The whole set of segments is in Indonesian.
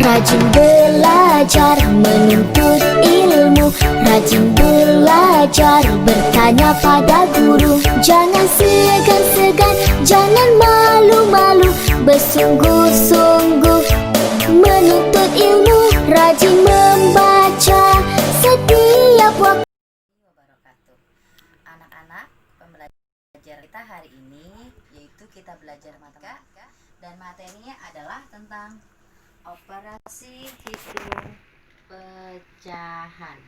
Rajin belajar menuntut ilmu, rajin belajar bertanya pada guru. Jangan segan-segan, jangan malu-malu, bersungguh-sungguh menuntut ilmu, rajin membaca setiap waktu. Anak-anak, pembelajaran kita hari ini yaitu kita belajar matematika dan materinya adalah tentang operasi hitung pecahan.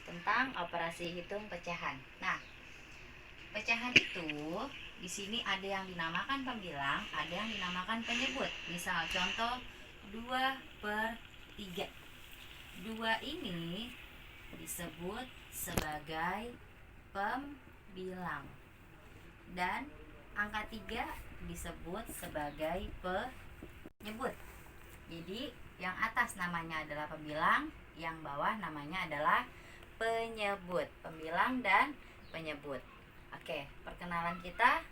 Tentang operasi hitung pecahan. Nah, pecahan itu di sini ada yang dinamakan pembilang, ada yang dinamakan penyebut. Misal contoh 2/3. 2 ini disebut sebagai pembilang dan angka 3 disebut sebagai penyebut. Jadi yang atas namanya adalah pembilang, yang bawah namanya adalah penyebut. Pembilang dan penyebut. Oke, perkenalan kita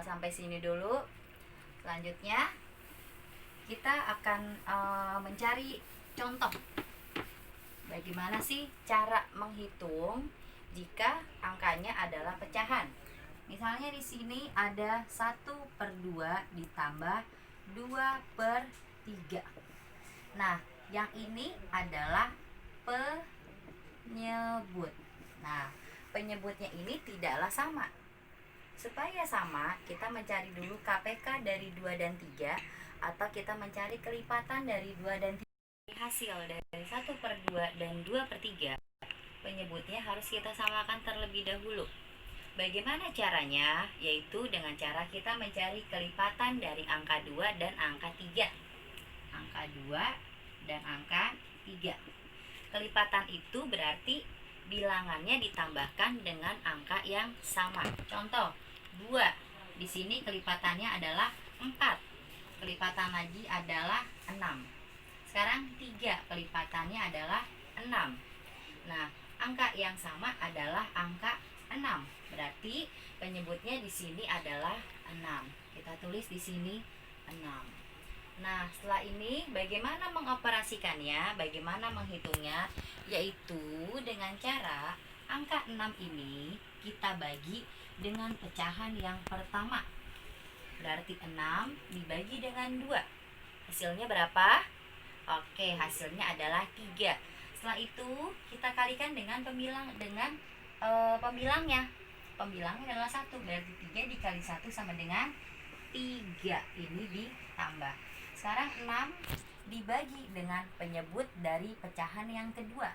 sampai sini dulu. Selanjutnya kita akan mencari contoh bagaimana sih cara menghitung jika angkanya adalah pecahan. Misalnya di sini ada 1/2 ditambah 2/3. Nah, yang ini adalah penyebut. Nah, penyebutnya ini tidaklah sama. Supaya sama, kita mencari dulu KPK dari 2 dan 3, atau kita mencari kelipatan dari 2 dan 3. Hasil dari 1/2 dan 2/3, penyebutnya harus kita samakan terlebih dahulu. Bagaimana caranya? Yaitu dengan cara kita mencari kelipatan dari angka 2 dan angka 3. Angka 2 dan angka 3. Kelipatan itu berarti bilangannya ditambahkan dengan angka yang sama. Contoh, 2. Di sini kelipatannya adalah 4. Kelipatan lagi adalah 6. Sekarang 3 kelipatannya adalah 6. Nah, angka yang sama adalah angka 6. Berarti penyebutnya di sini adalah 6. Kita tulis di sini 6. Nah, setelah ini bagaimana mengoperasikannya, bagaimana menghitungnya? Yaitu dengan cara angka 6 ini kita bagi dengan pecahan yang pertama. Berarti 6 dibagi dengan 2. Hasilnya berapa? Oke, hasilnya adalah 3. Setelah itu kita kalikan dengan pembilangnya. Pembilangnya adalah 1. Berarti 3 dikali 1 sama dengan 3. Ini ditambah. Sekarang 6 dibagi dengan penyebut dari pecahan yang kedua.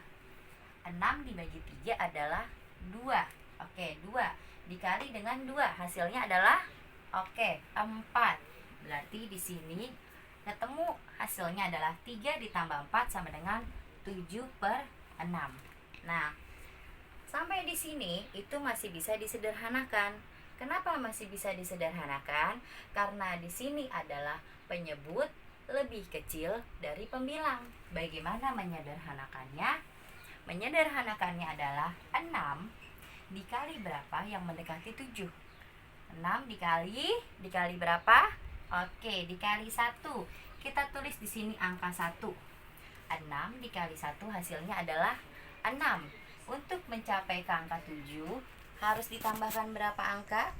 6 dibagi 3 adalah 2. Oke, 2 dikali dengan 2. Hasilnya adalah 4. Berarti di sini ketemu hasilnya adalah 3 ditambah 4 sama dengan 7/6. Nah, sampai di sini itu masih bisa disederhanakan. Kenapa masih bisa disederhanakan? Karena di sini adalah penyebut lebih kecil dari pembilang. Bagaimana menyederhanakannya? Menyederhanakannya adalah 6 dikali berapa yang mendekati 7? 6 dikali berapa? Oke, dikali 1. Kita tulis di sini angka 1. 6 dikali 1 hasilnya adalah 6. Untuk mencapai ke angka 7 harus ditambahkan berapa angka?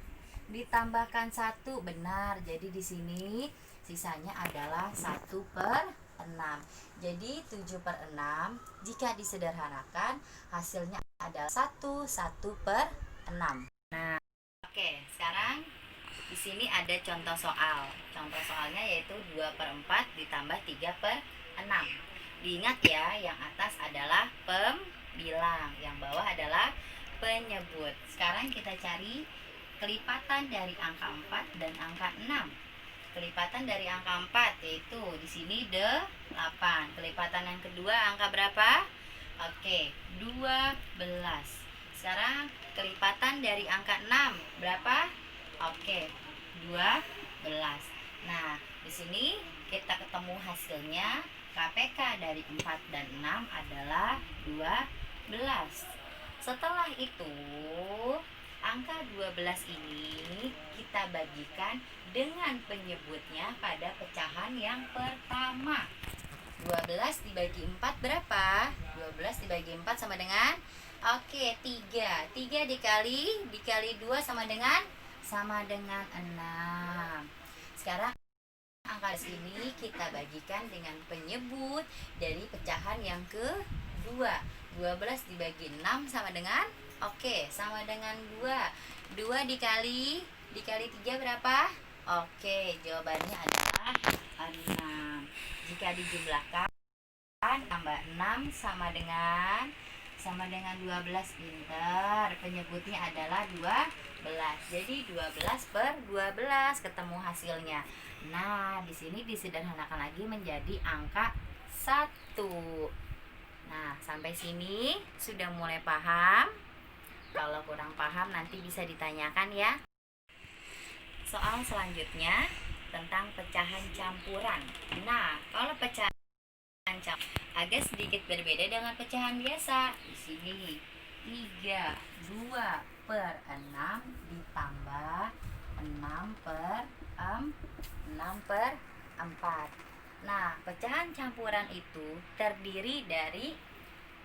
Ditambahkan 1, benar. Jadi di sini sisanya adalah 1/6. Jadi 7/6 jika disederhanakan hasilnya adalah 1/6. Nah, oke, sekarang di sini ada contoh soal. Contoh soalnya yaitu 2/4 ditambah 3/6. Diingat ya, yang atas adalah pembilang, yang bawah adalah penyebut. Sekarang kita cari kelipatan dari angka 4 dan angka 6. Kelipatan dari angka 4 yaitu di sini 8. Kelipatan yang kedua angka berapa? Oke, 12. Sekarang kelipatan dari angka 6 berapa? Oke, 12. Nah, di sini kita ketemu hasilnya. KPK dari 4 dan 6 adalah 12. Setelah itu, angka 12 ini kita bagikan dengan penyebutnya pada pecahan yang pertama. 12 dibagi 4 berapa? 12 dibagi 4 sama dengan 3. 3 dikali 2 sama dengan 6. Sekarang angka ini kita bagikan dengan penyebut dari pecahan yang kedua. 12 dibagi 6 sama dengan sama dengan 2. 2 dikali 3 berapa? Jawabannya adalah 6. Jika dijumlahkan tambah 6 sama dengan 12. Pintar. Penyebutnya adalah 12. Jadi 12/12 ketemu hasilnya. Nah, di sini disederhanakan lagi menjadi angka 1. Nah, sampai sini sudah mulai paham? Kalau kurang paham nanti bisa ditanyakan ya. Soal selanjutnya tentang pecahan campuran. Nah, kalau pecahan agak sedikit berbeda dengan pecahan biasa. Di sini 32/6 ditambah 6/4. Nah, pecahan campuran itu terdiri dari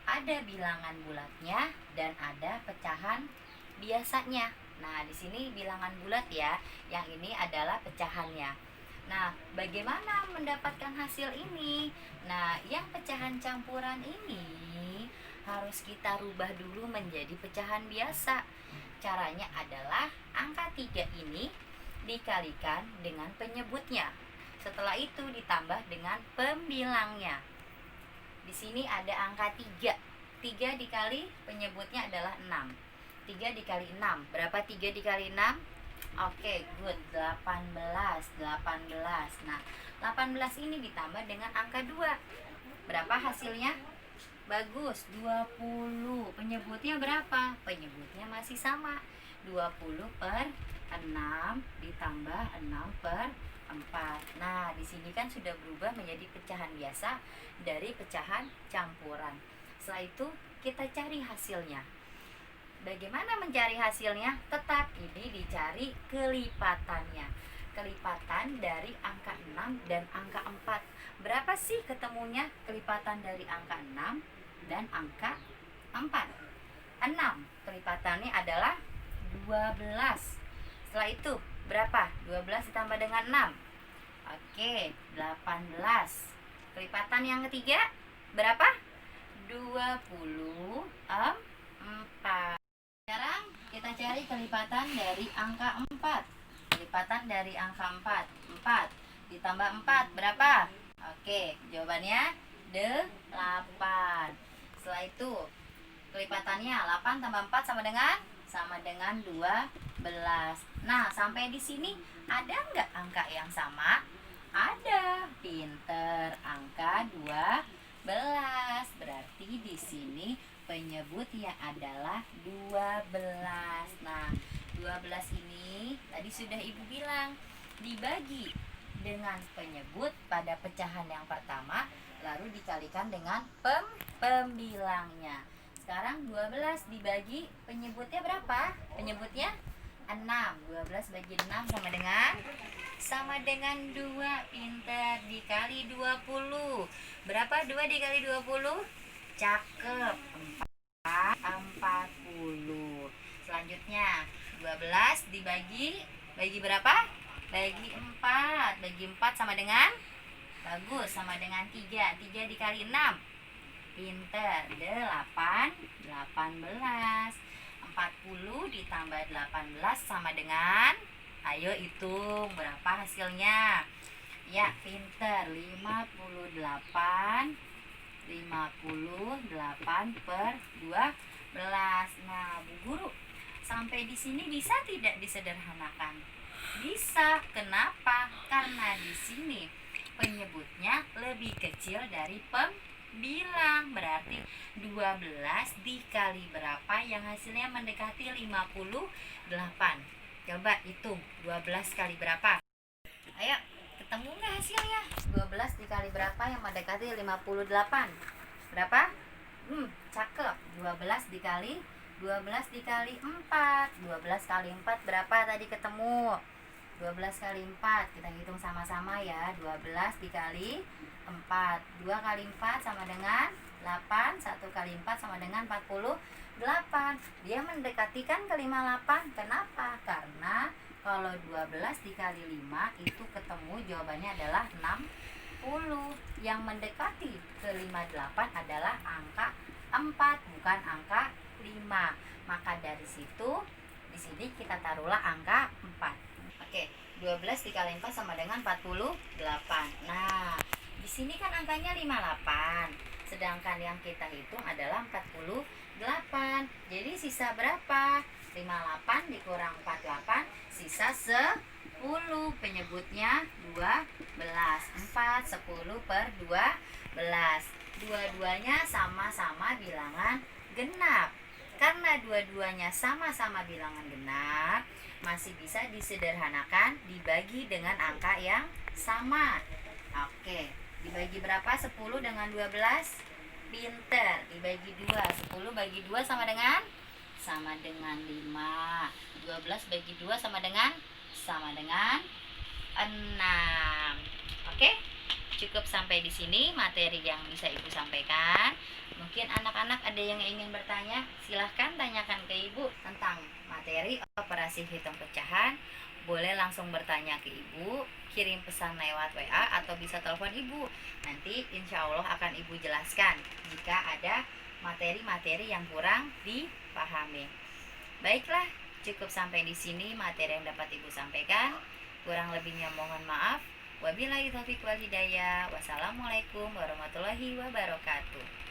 ada bilangan bulatnya dan ada pecahan biasanya. Nah, di sini bilangan bulat ya. Yang ini adalah pecahannya. Nah, bagaimana mendapatkan hasil ini? Nah, yang pecahan campuran ini harus kita rubah dulu menjadi pecahan biasa. Caranya adalah angka 3 ini dikalikan dengan penyebutnya. Setelah itu ditambah dengan pembilangnya. Di sini ada angka 3. 3 dikali penyebutnya adalah 6. 3 dikali 6. Berapa 3 dikali 6? Good. 18. Nah, 18 ini ditambah dengan angka 2. Berapa hasilnya? Bagus, 20. Penyebutnya berapa? Penyebutnya masih sama. 20/6 ditambah 6/4. Nah, di sini kan sudah berubah menjadi pecahan biasa dari pecahan campuran. Setelah itu kita cari hasilnya. Bagaimana mencari hasilnya? Tetap ini dicari kelipatannya. Kelipatan dari angka 6 dan angka 4. Berapa sih ketemunya kelipatan dari angka 6 dan angka 4? 6. Kelipatannya adalah 12. Setelah itu berapa? 12 ditambah dengan 6. 18. Kelipatan yang ketiga berapa? 24. Sekarang kita cari kelipatan dari angka 4. Kelipatan dari angka 4. 4 ditambah 4 berapa? Jawabannya 8. Setelah itu kelipatannya 8 tambah 4 sama dengan 12. Nah, sampai di sini ada nggak angka yang sama? Ada. Pinter. Angka 12. Berarti di sini penyebutnya adalah 12. Nah, 12 ini tadi sudah Ibu bilang dibagi dengan penyebut pada pecahan yang pertama, lalu dikalikan dengan pembilangnya. Sekarang 12 dibagi penyebutnya berapa? Penyebutnya 6. 12 bagi 6 sama dengan 2. Pinter. Dikali 20. Berapa 2 dikali 20? Cakep. 40. Selanjutnya 12 dibagi berapa? Bagi 4. Bagi 4 sama dengan bagus, sama dengan 3. 3 dikali 6. Pinter. 18. 40 ditambah 18 sama dengan, ayo hitung berapa hasilnya. Ya, pinter. 58 per 12. Nah, Bu Guru, sampai di sini bisa tidak disederhanakan? Bisa. Kenapa? Karena di sini penyebutnya lebih kecil dari pembilang. Berarti 12 dikali berapa yang hasilnya mendekati 58? Coba hitung 12 kali berapa? Ayo, ketemu nggak hasilnya? 12 dikali berapa yang mendekati 58? Berapa? Cakep. 12 dikali 12 dikali 4. 12 kali 4 berapa tadi ketemu? 12 kali 4. Kita hitung sama-sama ya. 12 dikali 4. 2 kali 4 sama dengan 8. 1 kali 4 sama dengan 48. Dia mendekati kan ke 58. Kenapa? Karena kalau 12 dikali 5 itu ketemu jawabannya adalah 60. Yang mendekati ke 58 adalah angka 4, bukan angka 5. Maka dari situ di sini kita taruhlah angka 4. Oke, 12 dikali 4 sama dengan 48. Nah, di sini kan angkanya 58. Sedangkan yang kita hitung adalah 48. Jadi sisa berapa? 58 dikurang 48, sisa 10. Penyebutnya 12. 4, 10 per 12. Dua-duanya sama-sama bilangan genap. Karena dua-duanya sama-sama bilangan genap, masih bisa disederhanakan dibagi dengan angka yang sama. Oke, dibagi berapa? 10 dengan 12? Pinter, dibagi 2. 10 bagi 2 sama dengan 5. 12 bagi 2 sama dengan 6. Oke? Cukup sampai di sini materi yang bisa Ibu sampaikan. Mungkin anak-anak ada yang ingin bertanya, silahkan tanyakan ke Ibu tentang materi operasi hitung pecahan. Boleh langsung bertanya ke Ibu, kirim pesan lewat WA atau bisa telepon Ibu. Nanti insya Allah akan Ibu jelaskan jika ada materi-materi yang kurang dipahami. Baiklah, cukup sampai di sini materi yang dapat Ibu sampaikan. Kurang lebihnya mohon maaf. Wabillahi taufiq wal hidayah. Wassalamualaikum warahmatullahi wabarakatuh.